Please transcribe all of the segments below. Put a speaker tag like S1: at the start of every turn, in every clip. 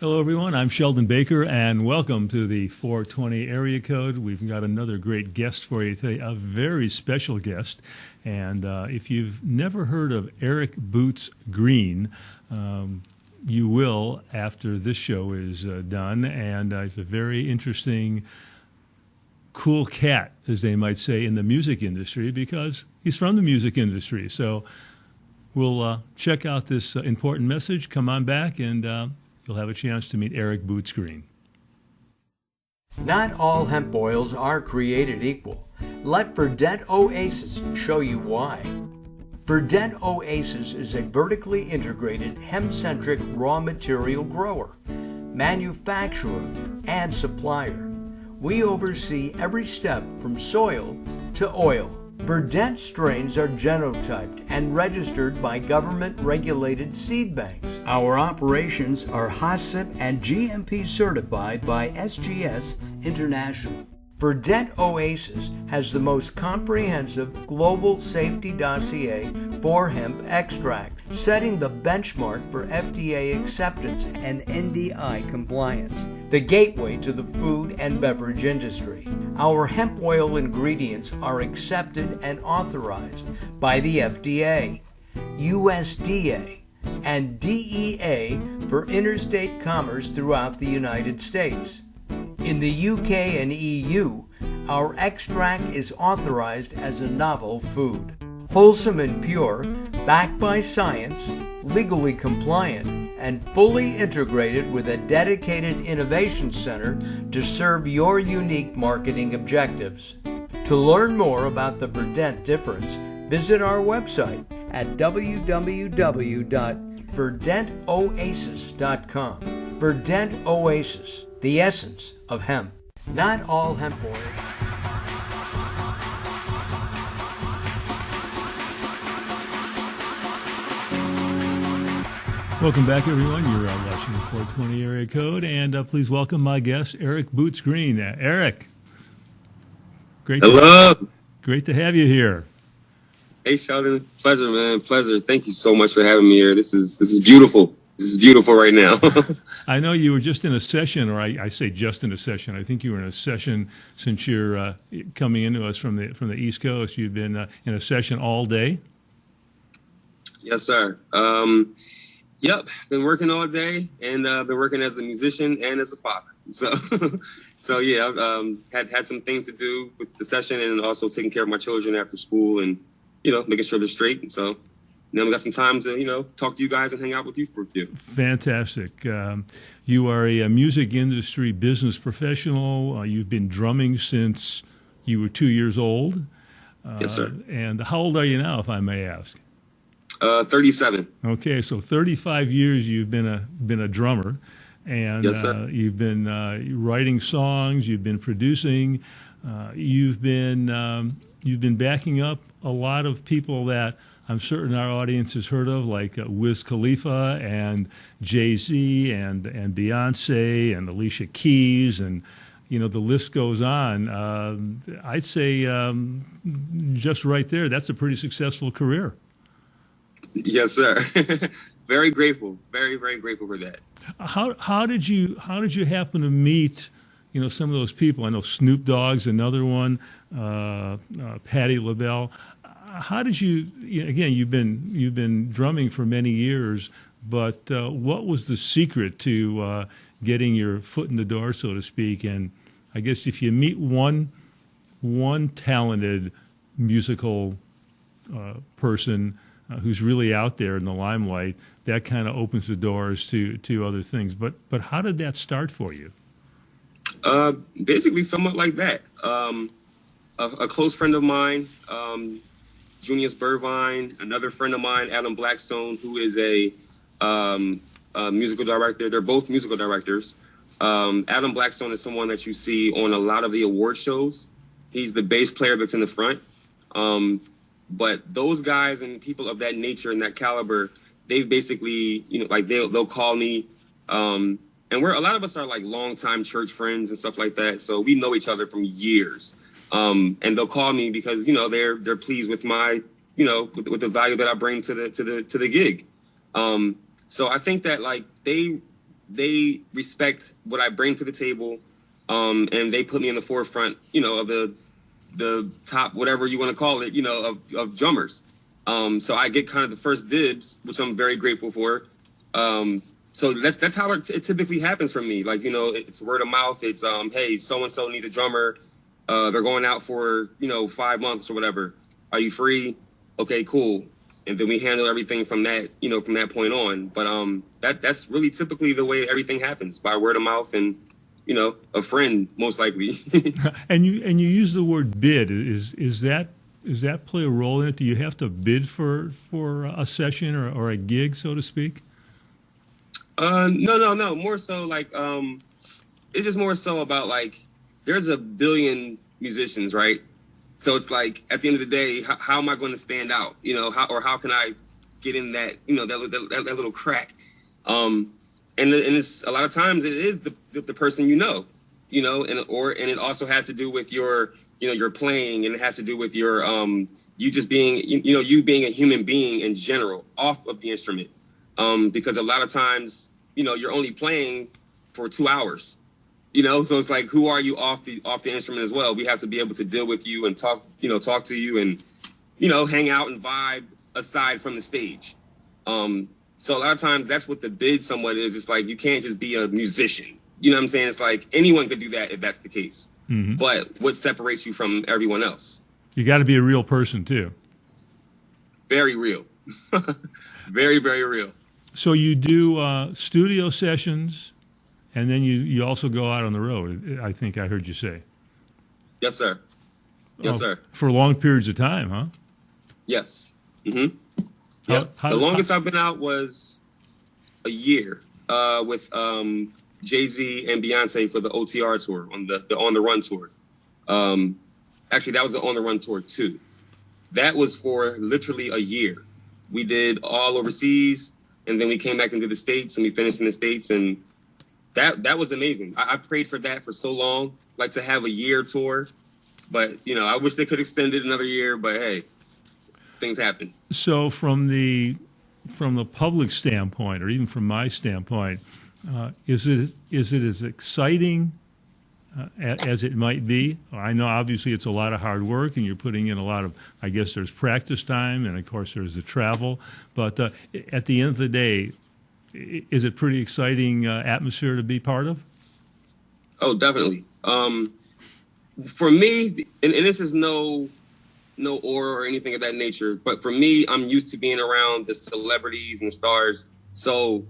S1: Hello, everyone. I'm Sheldon Baker, and welcome to the 420 area code. We've got another great guest for you today, a very special guest. And if you've never heard of Eric Boots Greene, you will after this show is done. And he's a very interesting, cool cat, as they might say, in the music industry because he's from the music industry. So we'll check out this important message. Come on back and you'll have a chance to meet Eric Boots Greene.
S2: Not all hemp oils are created equal. Let Verdant Oasis show you why. Verdant Oasis is a vertically integrated hemp-centric raw material grower, manufacturer, and supplier. We oversee every step from soil to oil. Verdant strains are genotyped and registered by government-regulated seed banks. Our operations are HACCP and GMP certified by SGS International. Verdant Oasis has the most comprehensive global safety dossier for hemp extract, setting the benchmark for FDA acceptance and NDI compliance, the gateway to the food and beverage industry. Our hemp oil ingredients are accepted and authorized by the FDA, USDA, and DEA for interstate commerce throughout the United States. In the UK and EU, our extract is authorized as a novel food. Wholesome and pure, backed by science, legally compliant, and fully integrated with a dedicated innovation center to serve your unique marketing objectives. To learn more about the Verdant difference, visit our website at www.verdantoasis.com. Verdant Oasis, the essence of hemp. Not all hemp oil.
S1: Welcome back, everyone. You're watching the 420 area code, and please welcome my guest, Eric Boots Greene. Eric, great to have you here.
S3: Hey, Sheldon, pleasure, man, pleasure. Thank you so much for having me here. This is beautiful. This is beautiful right now.
S1: I know you were just in a session, or I say just in a session. I think you were in a session since you're coming into us from the East Coast. You've been in a session all day. Yes,
S3: sir. Yep, been working all day, and been working as a musician and as a father. So yeah, I've had some things to do with the session, and also taking care of my children after school, and making sure they're straight. So now we got some time to talk to you guys and hang out with you for a few.
S1: Fantastic. You are a music industry business professional. You've been drumming since you were 2 years old.
S3: Yes, sir.
S1: And how old are you now, if I may ask?
S3: 37.
S1: Okay, so 35 years you've been a drummer, and
S3: yes, sir.
S1: You've been writing songs, you've been producing, you've been backing up a lot of people that I'm certain our audience has heard of, like Wiz Khalifa and Jay-Z and Beyonce and Alicia Keys, and the list goes on. I'd say just right there, that's a pretty successful career.
S3: Yes, sir. Very grateful. Very, very grateful for that.
S1: How did you happen to meet some of those people? I know Snoop Dogg's another one, Patti LaBelle. How did you again? You've been drumming for many years, but what was the secret to getting your foot in the door, so to speak? And I guess if you meet one talented musical person who's really out there in the limelight, that kind of opens the doors to other things. But how did that start for you?
S3: Basically, somewhat like that. A close friend of mine, Junius Burvine, another friend of mine, Adam Blackstone, who is a musical director. They're both musical directors. Adam Blackstone is someone that you see on a lot of the award shows. He's the bass player that's in the front. But those guys and people of that nature and that caliber, they've basically, they'll call me, and a lot of us are like longtime church friends and stuff like that. So we know each other from years. And they'll call me because, they're pleased with my, with the value that I bring to the gig. So I think that they they respect what I bring to the table, and they put me in the forefront, of the top, whatever you want to call it, of drummers. So I get kind of the first dibs, which I'm very grateful for. So that's how it typically happens for me. Like, it's word of mouth. It's, hey, so-and-so needs a drummer. They're going out for, 5 months or whatever. Are you free? Okay, cool. And then we handle everything from that, from that point on. But that's really typically the way everything happens, by word of mouth and, a friend, most likely.
S1: And you use the word bid. Is that play a role in it? Do you have to bid for a session or a gig, so to speak?
S3: No. More so like, it's just more so about like, there's a billion musicians, right? So it's like, at the end of the day, how am I going to stand out? How can I get in that, that little crack? And it's a lot of times it is the person, and it also has to do with your, your playing, and it has to do with your, you just being, you being a human being in general off of the instrument. Because a lot of times, you're only playing for 2 hours. So it's like, who are you off the instrument as well? We have to be able to deal with you and talk to you and, hang out and vibe aside from the stage. So a lot of times that's what the bid somewhat is. It's like, you can't just be a musician. You know what I'm saying? It's like anyone could do that if that's the case. Mm-hmm. But what separates you from everyone else? You
S1: got to be a real person too.
S3: Very real. Very, very real.
S1: So you do studio sessions, and then you also go out on the road, I think I heard you say.
S3: Yes, sir. Yes, sir.
S1: For long periods of time, huh?
S3: Yes. Mm-hmm. Yeah. The longest I've been out was a year with Jay-Z and Beyonce for the OTR tour, on the On the Run tour. Actually, that was the On the Run tour, too. That was for literally a year. We did all overseas, and then we came back into the States, and we finished in the States, and that was amazing. I prayed for that for so long, like to have a year tour. But, I wish they could extend it another year, but hey, things happen.
S1: So from the public standpoint, or even from my standpoint, is it as exciting as it might be? I know obviously it's a lot of hard work, and you're putting in a lot of, I guess there's practice time, and of course there's the travel. But at the end of the day, is it pretty exciting atmosphere to be part of?
S3: Oh, definitely. For me, and this is no aura or anything of that nature, but for me, I'm used to being around the celebrities and the stars. So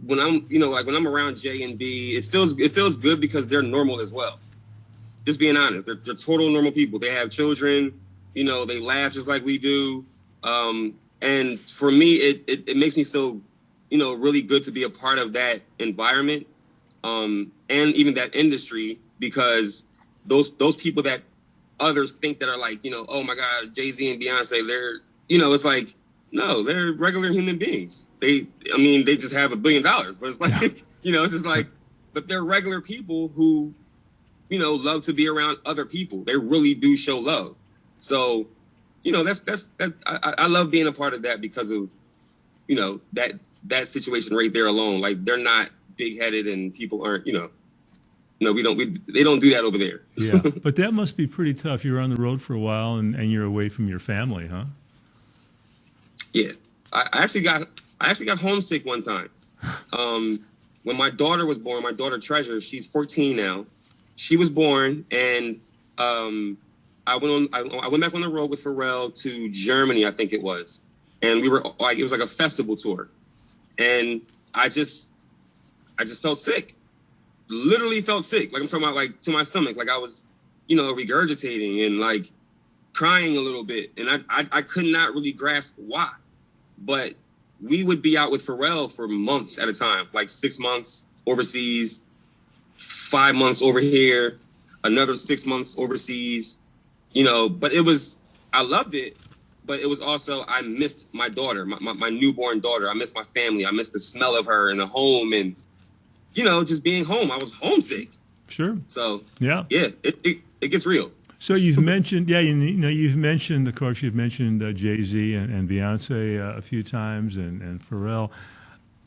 S3: when I'm, when I'm around J and B, it feels good because they're normal as well. Just being honest, they're total normal people. They have children, they laugh just like we do. And for me, it makes me feel, really good to be a part of that environment, and even that industry, because those people that others think that are like, oh my God, Jay-Z and Beyonce, they're, it's like, no, they're regular human beings. They just have $1 billion, but it's like, it's just like, but they're regular people who, love to be around other people. They really do show love. So, I love being a part of that because of, that situation right there alone. Like, they're not big headed, and people aren't, no, they don't do that over there.
S1: Yeah, but that must be pretty tough. You're on the road for a while, and you're away from your family, huh?
S3: Yeah, I actually got homesick one time. When my daughter was born, my daughter Treasure, she's 14 now. She was born, and I went back on the road with Pharrell to Germany, I think it was, and we were like, it was like a festival tour, and I just felt sick. Literally felt sick. Like, I'm talking about, like, to my stomach. Like, I was, regurgitating and, like, crying a little bit. And I could not really grasp why. But we would be out with Pharrell for months at a time. Like, 6 months overseas, 5 months over here, another 6 months overseas. But I loved it. But it was also, I missed my daughter, my newborn daughter. I missed my family. I missed the smell of her in the home, and just being home. I was homesick.
S1: Sure.
S3: So
S1: yeah,
S3: it gets real.
S1: So you've mentioned, you've mentioned, of course, Jay-Z and Beyonce a few times, and Pharrell.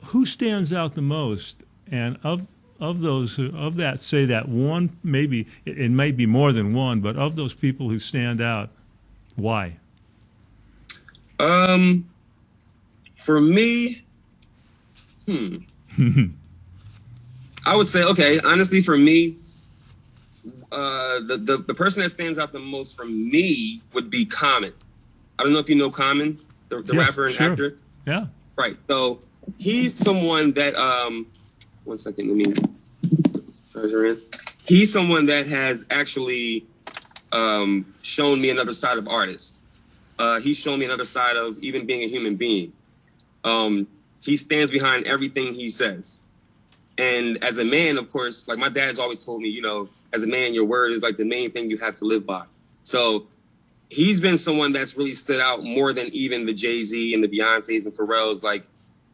S1: who stands out the most? And of those, of that, say that one, maybe it may be more than one, but of those people who stand out, why?
S3: For me, I would say, okay, honestly, for me, the person that stands out the most for me would be Common. I don't know if you know Common, the
S1: Yes,
S3: rapper and
S1: sure.
S3: actor.
S1: Yeah.
S3: Right. So he's someone that, one second, let me treasure in. He's someone that has actually shown me another side of artists. He's shown me another side of even being a human being. He stands behind everything he says. And as a man, of course, like my dad's always told me, you know, as a man, your word is like the main thing you have to live by. So he's been someone that's really stood out more than even the Jay-Z and the Beyoncés and Pharrell's. Like,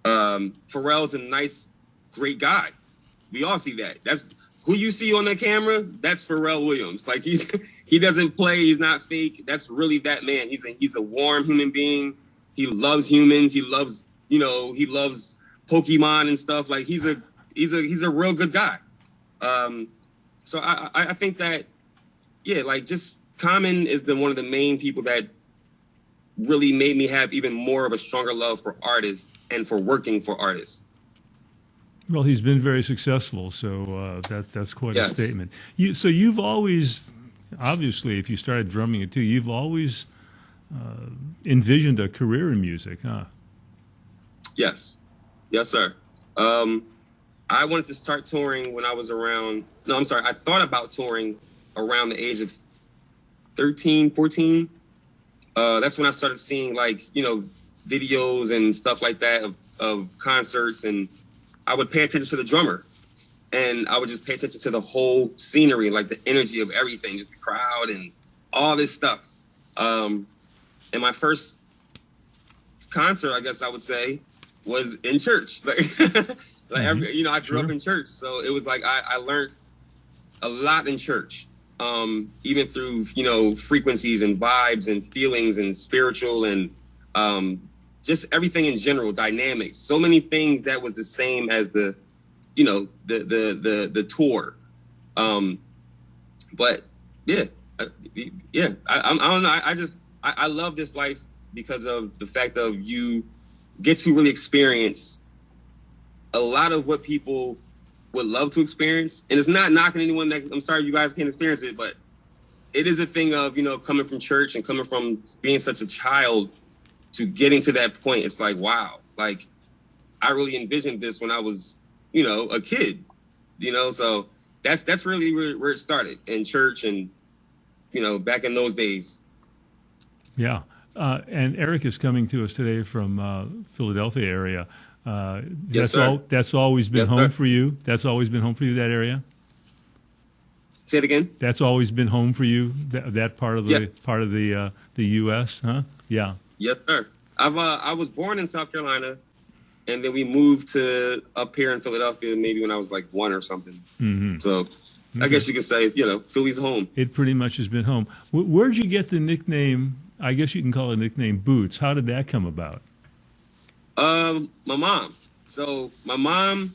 S3: Pharrell's a nice, great guy. We all see that. That's who you see on the camera. That's Pharrell Williams. Like he doesn't play. He's not fake. That's really that man. He's a warm human being. He loves humans. He loves, you know, he loves Pokemon and stuff. Like he's a real good guy. So I think that, yeah, like just Common is one of the main people that really made me have even more of a stronger love for artists and for working for artists.
S1: Well, he's been very successful, so that's quite a
S3: Yes.
S1: statement. So you've always, obviously, if you started drumming it too, you've always envisioned a career in music, huh?
S3: Yes. Yes, sir. I wanted to start touring when I was around, I thought about touring around the age of 13, 14. That's when I started seeing like, you know, videos and stuff like that of concerts, and I would pay attention to the drummer, and I would just pay attention to the whole scenery, like the energy of everything, just the crowd and all this stuff. And my first concert, I guess I would say, was in church. Like, you know, I grew up in church, so it was like I learned a lot in church, even through, you know, frequencies and vibes and feelings and spiritual and just everything in general, dynamics, so many things that was the same as the, you know, the tour. But yeah, I don't know. I love this life because of the fact of you get to really experience a lot of what people would love to experience. And it's not knocking anyone that, I'm sorry you guys can't experience it, but it is a thing of, you know, coming from church and coming from being such a child to getting to that point. It's like, wow, like I really envisioned this when I was, you know, a kid, you know, so that's really where it started, in church and, you know, back in those days.
S1: Yeah. And Eric is coming to us today from Philadelphia area.
S3: Yes, sir.
S1: That's always been
S3: Yes,
S1: home
S3: sir.
S1: for you? That's always been home for you, that area?
S3: Say it again.
S1: That's always been home for you, that part of the
S3: Yes.
S1: part of the U.S., huh? Yeah.
S3: Yes, sir. I was born in South Carolina, and then we moved to up here in Philadelphia maybe when I was like 1 or something.
S1: Mm-hmm.
S3: So I guess you could say, you know, Philly's home.
S1: It pretty much has been home. Where'd you get the nickname, I guess you can call it a nickname, Boots? How did that come about?
S3: My mom. So my mom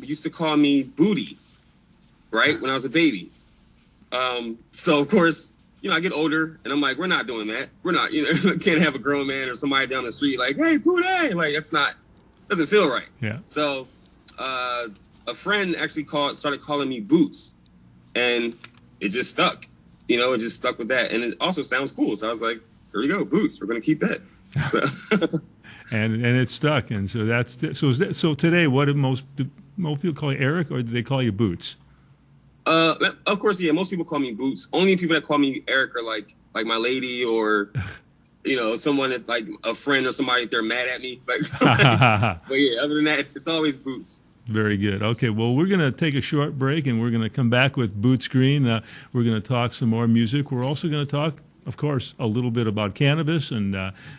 S3: used to call me Booty, right, when I was a baby. So of course, you know, I get older and I'm like, we're not doing that. We're not, you know, can't have a grown man or somebody down the street like, hey, Booty, like doesn't feel right.
S1: Yeah.
S3: So a friend actually started calling me Boots, and it just stuck. You know, it just stuck with that, and it also sounds cool. So I was like, here we go, Boots. We're gonna keep that. So.
S1: And it stuck, and so so today. What do most people call you, Eric, or do they call you Boots?
S3: Of course, yeah. Most people call me Boots. Only people that call me Eric are like my lady, or you know, someone that, like a friend or somebody, if they're mad at me. But yeah, other than that, it's always Boots.
S1: Very good. Okay, well, we're going to take a short break, and we're going to come back with Boots Greene. We're going to talk some more music. We're also going to talk, of course, a little bit about cannabis and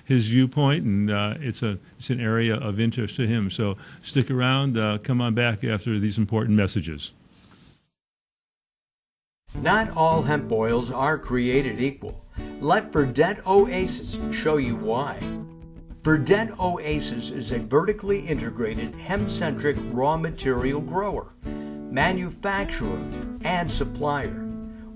S1: his viewpoint, and it's an area of interest to him. So stick around. Come on back after these important messages.
S2: Not all hemp oils are created equal. Let Verdette Oasis show you why. Verdant Oasis is a vertically integrated hemp-centric raw material grower, manufacturer, and supplier.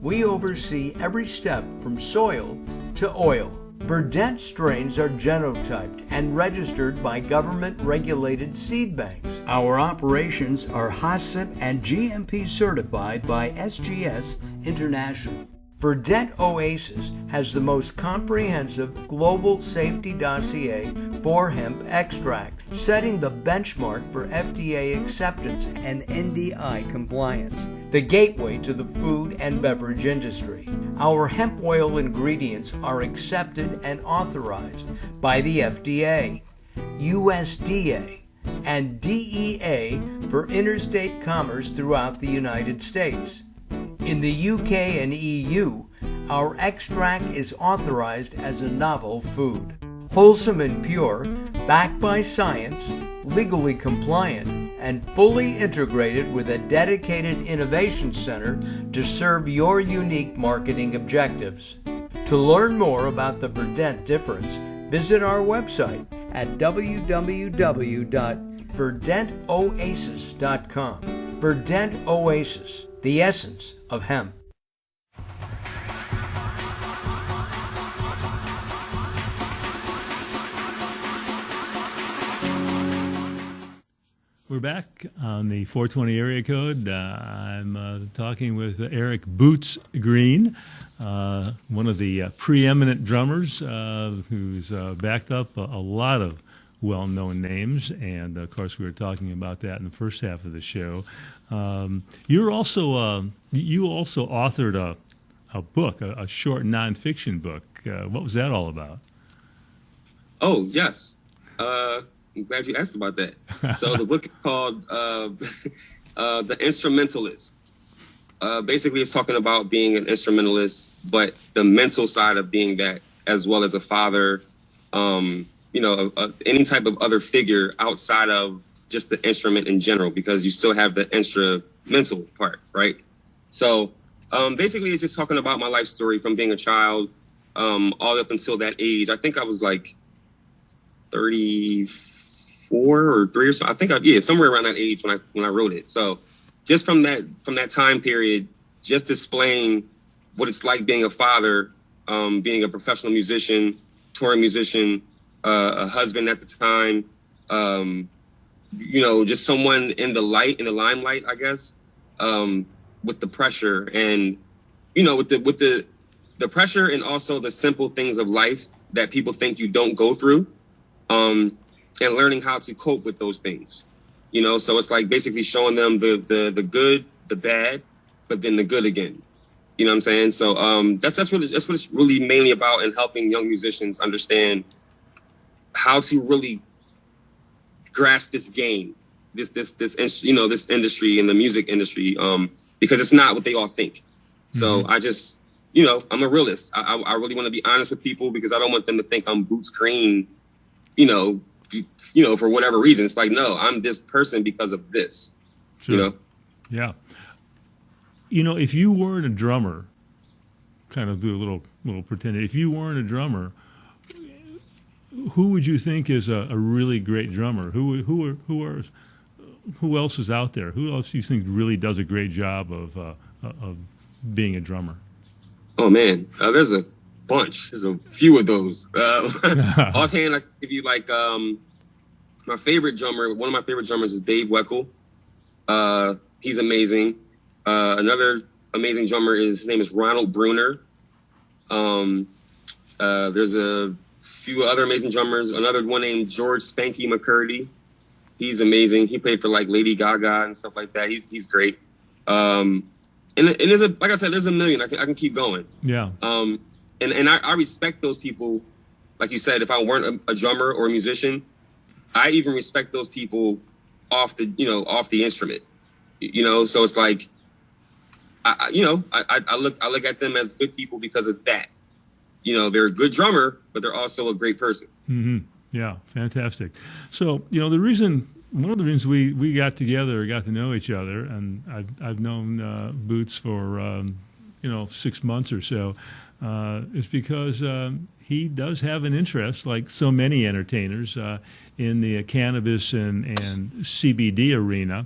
S2: We oversee every step from soil to oil. Verdant strains are genotyped and registered by government-regulated seed banks. Our operations are HACCP and GMP certified by SGS International. Verdant Oasis has the most comprehensive global safety dossier for hemp extract, setting the benchmark for FDA acceptance and NDI compliance, the gateway to the food and beverage industry. Our hemp oil ingredients are accepted and authorized by the FDA, USDA, and DEA for interstate commerce throughout the United States. In the UK and EU, our extract is authorized as a novel food. Wholesome and pure, backed by science, legally compliant, and fully integrated with a dedicated innovation center to serve your unique marketing objectives. To learn more about the Verdant difference, visit our website at www.verdantoasis.com. Verdant Oasis, the essence of hemp.
S1: We're back on the 420 area code. I'm talking with Eric Boots Greene, one of the preeminent drummers who's backed up a lot of well-known names, and of course we were talking about that in the first half of the show. You also authored a book, a short nonfiction book. What was that all about?
S3: Oh, yes. I'm glad you asked about that. So the book is called The Instrumentalist. Basically, it's talking about being an instrumentalist, but the mental side of being that, as well as a father, any type of other figure outside of just the instrument in general, because you still have the instrumental part, right? So basically, it's just talking about my life story from being a child all up until that age. I think I was like 34 or 3 or so. I think somewhere around that age when I wrote it. So just from that time period, just displaying what it's like being a father, being a professional musician, touring musician, a husband at the time, just someone in the limelight, I guess, with the pressure and, with the pressure and also the simple things of life that people think you don't go through, and learning how to cope with those things, so it's like basically showing them the good, the bad, but then the good again. You know what I'm saying? So that's what it's really mainly about, in helping young musicians understand how to really grasp this game, this industry, in the music industry, because it's not what they all think. So I just, I'm a realist. I really want to be honest with people, because I don't want them to think I'm Boots Greene, for whatever reason. It's like, no, I'm this person because of this.
S1: Sure. Yeah. If you weren't a drummer, kind of do a little pretend. If you weren't a drummer, who would you think is a really great drummer? Who else is out there? Who else do you think really does a great job of being a drummer?
S3: Oh man, there's a bunch. There's a few of those. Offhand, I can give you my favorite drummer. One of my favorite drummers is Dave Weckl. He's amazing. Another amazing drummer his name is Ronald Bruner. There's a few other amazing drummers. Another one named George Spanky McCurdy. He's amazing. He played for Lady Gaga and stuff like that. He's great. And there's like I said, there's a million. I can keep going.
S1: Yeah.
S3: And I respect those people. Like you said, if I weren't a drummer or a musician, I even respect those people off the instrument. So it's like, I look at them as good people because of that. They're a good drummer, but they're also a great person.
S1: Mm-hmm. Yeah, fantastic. So, one of the reasons we got together, got to know each other, and I've known Boots for 6 months or so, is because he does have an interest, like so many entertainers, in the cannabis and CBD arena.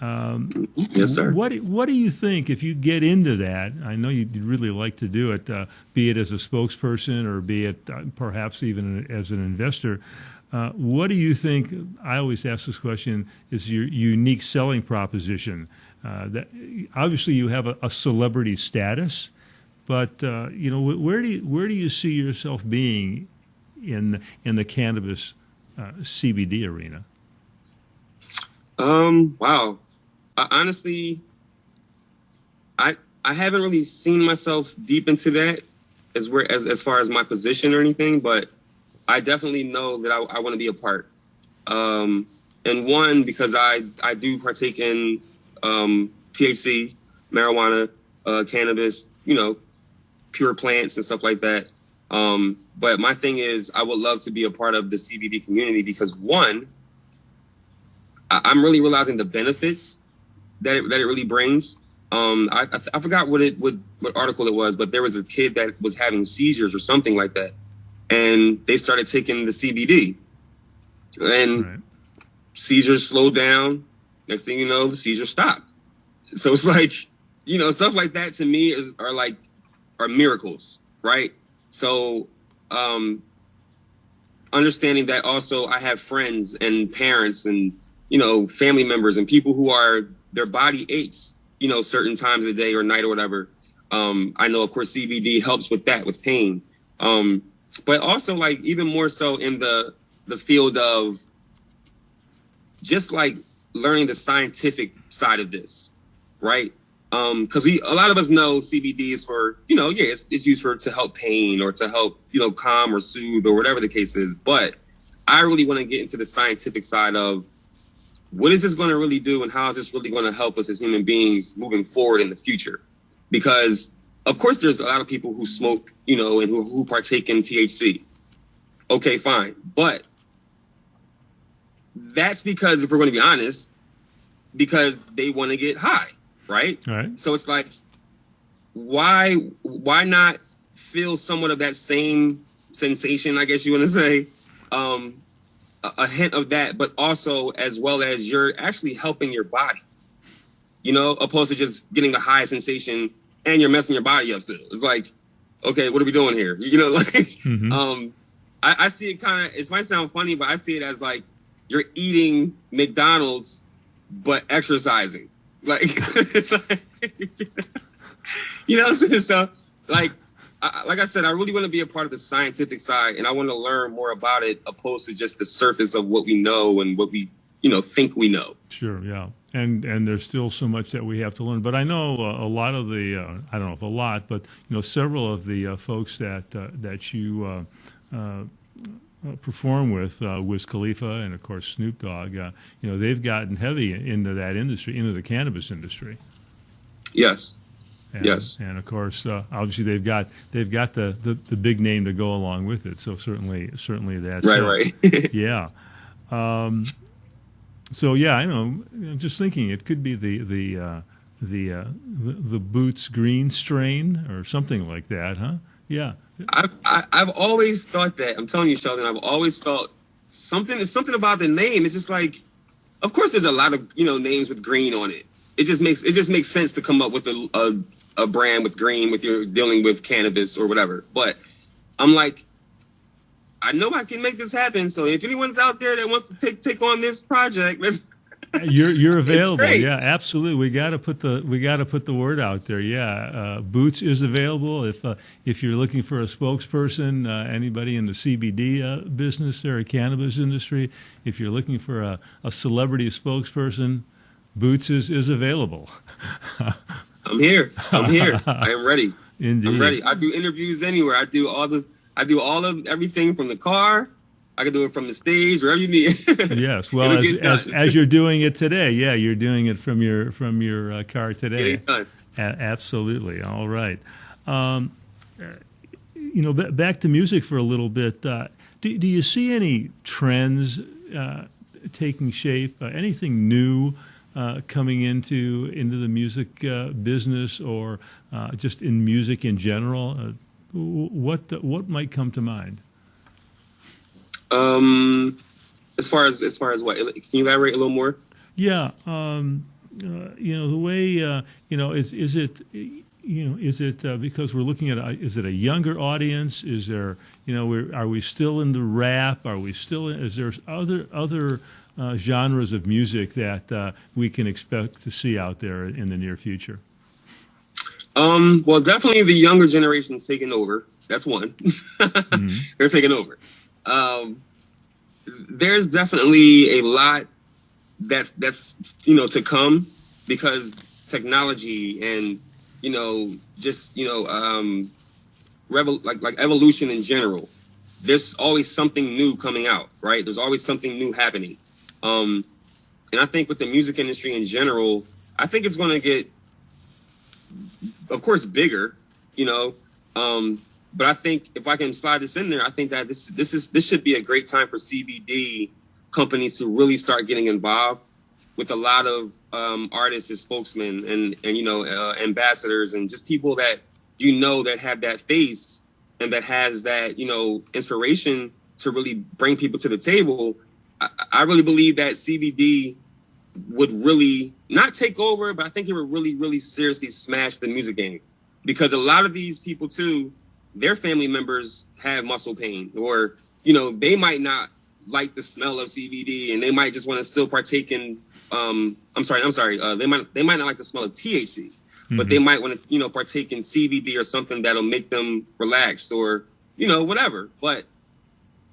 S3: Yes, sir.
S1: What do you think if you get into that? I know you'd really like to do it, be it as a spokesperson or be it perhaps even as an investor. What do you think? I always ask this question: is your unique selling proposition? That obviously you have a celebrity status, but where do you see yourself being in the cannabis CBD arena?
S3: Wow. Honestly, I haven't really seen myself deep into that as far as my position or anything, but I definitely know that I want to be a part. And one, because I do partake in THC, marijuana, cannabis, pure plants and stuff like that. But my thing is, I would love to be a part of the CBD community because one, I'm really realizing the benefits that it really brings. I forgot what article it was, but there was a kid that was having seizures or something like that, and they started taking the CBD, and
S1: Right.
S3: seizures slowed down. Next thing you know, the seizures stopped. So it's like, stuff like that to me are miracles, right? So understanding that also I have friends and parents and family members and people who their body aches, certain times of the day or night or whatever. I know, of course, CBD helps with that, with pain. But also like even more so in the field of just like learning the scientific side of this, right? Because a lot of us know CBD is for, it's used to help pain or to help, calm or soothe or whatever the case is. But I really want to get into the scientific side of what is this going to really do and how is this really going to help us as human beings moving forward in the future? Because, of course, there's a lot of people who smoke, and who partake in THC. Okay, fine. But that's because, if we're going to be honest, because they want to get high, right?
S1: All right.
S3: So it's like, why not feel somewhat of that same sensation, I guess you want to say, a hint of that, but also as well as you're actually helping your body, opposed to just getting a high sensation and you're messing your body up still. It's like, okay, what are we doing here?
S1: Mm-hmm.
S3: I see it kind of, it might sound funny, but I see it as like you're eating McDonald's, but exercising. Like, it's like, so like I said, I really want to be a part of the scientific side, and I want to learn more about it, opposed to just the surface of what we know and what we, think we know.
S1: Sure, yeah, and there's still so much that we have to learn. But I know a lot of the, I don't know if a lot, but several of the folks that you perform with Wiz Khalifa and of course Snoop Dogg, they've gotten heavy into that industry, into the cannabis industry.
S3: Yes.
S1: And,
S3: yes,
S1: and of course, obviously they've got the big name to go along with it. So certainly that's
S3: right.
S1: Yeah. So yeah, I know. I'm just thinking it could be the Boots Greene strain or something like that, huh? Yeah.
S3: I've always thought that. I'm telling you, Sheldon. I've always felt something about the name. It's just like, of course, there's a lot of names with Greene on it. It just makes sense to come up with a brand with Greene with you're dealing with cannabis or whatever. But I'm like, I know I can make this happen. So if anyone's out there that wants to take on this project,
S1: you're available. Yeah, absolutely. We got to put the word out there. Yeah, Boots is available if you're looking for a spokesperson. Anybody in the CBD business or cannabis industry, if you're looking for a celebrity spokesperson, Boots is available.
S3: I'm here. I am ready.
S1: Indeed.
S3: I'm ready. I do interviews anywhere. I do all of everything from the car. I can do it from the stage, wherever you need.
S1: Yes. Well, as you're doing it today, yeah, you're doing it from your car today.
S3: Get it done.
S1: Absolutely. All right. Back to music for a little bit. Do you see any trends taking shape? Anything new coming into the music business, or just in music in general? What might come to mind?
S3: As far as what? Can you elaborate a little more?
S1: Yeah, the way is it because we're looking at is it a younger audience? Is there are we still in the rap? Are we still is there other genres of music that we can expect to see out there in the near future?
S3: Well, definitely the younger generation is taking over. That's one. Mm-hmm. They're taking over. There's definitely a lot that's to come, because technology and like evolution in general. There's always something new coming out, right? There's always something new happening. And I think with the music industry in general, I think it's going to get, of course, bigger, but I think if I can slide this in there, I think that this should be a great time for CBD companies to really start getting involved with a lot of artists as spokesmen and ambassadors, and just people that that have that face and that has that inspiration to really bring people to the table. I really believe that CBD would really not take over, but I think it would really, really seriously smash the music game, because a lot of these people too, their family members have muscle pain, or they might not like the smell of CBD, and they might just want to still partake in I'm sorry they might not like the smell of THC, mm-hmm. but they might want to partake in CBD or something that'll make them relaxed, or whatever. But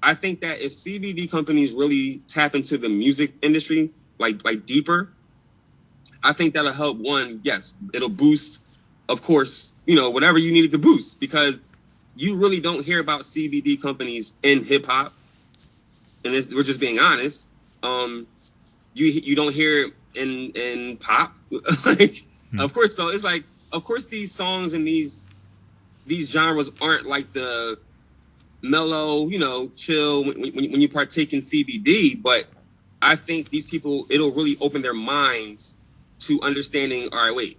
S3: I think that if CBD companies really tap into the music industry like deeper, I think that'll help. One, yes, it'll boost, of course, whatever you needed to boost, because you really don't hear about CBD companies in hip hop, and we're just being honest. You don't hear it in pop, Of course. So it's like, of course, these songs and these genres aren't like the mellow, chill when you partake in CBD. But I think these people, it'll really open their minds to understanding. All right, wait,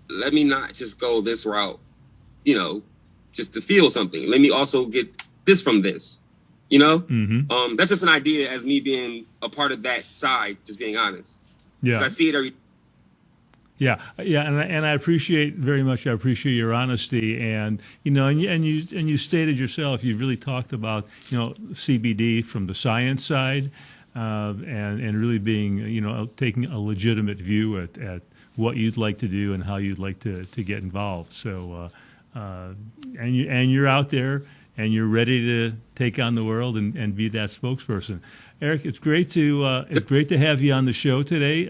S3: let me not just go this route, just to feel something. Let me also get this from this. Mm-hmm. That's just an idea, as me being a part of that side, just being honest. Yeah, I see it every.
S1: Yeah, and I appreciate very much. I appreciate your honesty, and you stated yourself. You've really talked about CBD from the science side, and really being taking a legitimate view at what you'd like to do and how you'd like to get involved. So, and you're out there, and you're ready to take on the world and be that spokesperson. Eric, it's great to have you on the show today.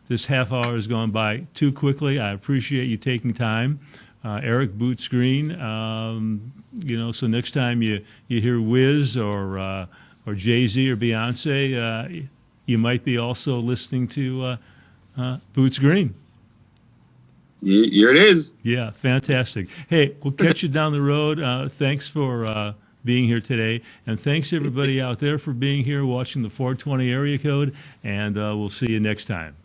S1: This half hour has gone by too quickly. I appreciate you taking time. Eric Boots Greene, so next time you hear Wiz or Jay-Z or Beyonce, you might be also listening to Boots Greene.
S3: Here it is.
S1: Yeah, fantastic. Hey, we'll catch you down the road. Thanks for being here today. And thanks, everybody out there, for being here, watching the 420 area code. And we'll see you next time.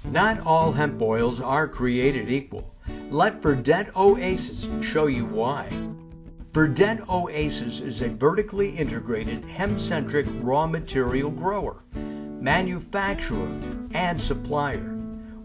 S2: Not all hemp oils are created equal. Let Verdant Oasis show you why. Verdant Oasis is a vertically integrated hemp-centric raw material grower, manufacturer, and supplier.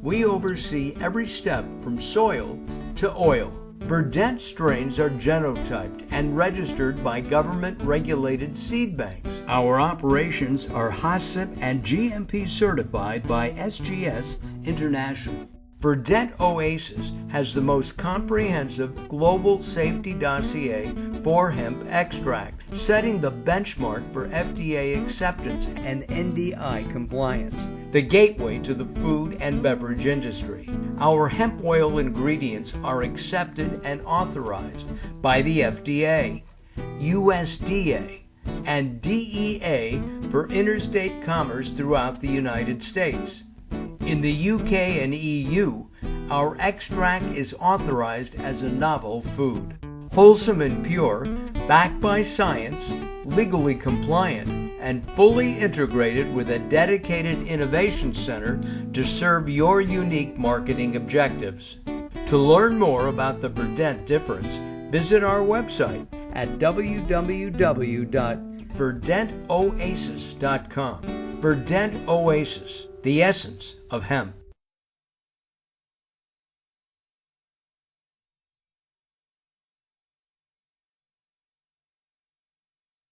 S2: We oversee every step from soil to oil. Verdant strains are genotyped and registered by government-regulated seed banks. Our operations are HACCP and GMP certified by SGS International. Verdant Oasis has the most comprehensive global safety dossier for hemp extract, setting the benchmark for FDA acceptance and NDI compliance, the gateway to the food and beverage industry. Our hemp oil ingredients are accepted and authorized by the FDA, USDA, and DEA for interstate commerce throughout the United States. In the UK and EU, our extract is authorized as a novel food. Wholesome and pure, backed by science, legally compliant, and fully integrated with a dedicated innovation center to serve your unique marketing objectives. To learn more about the Verdant difference, visit our website at www.verdantoasis.com. Verdant Oasis, the essence of hemp.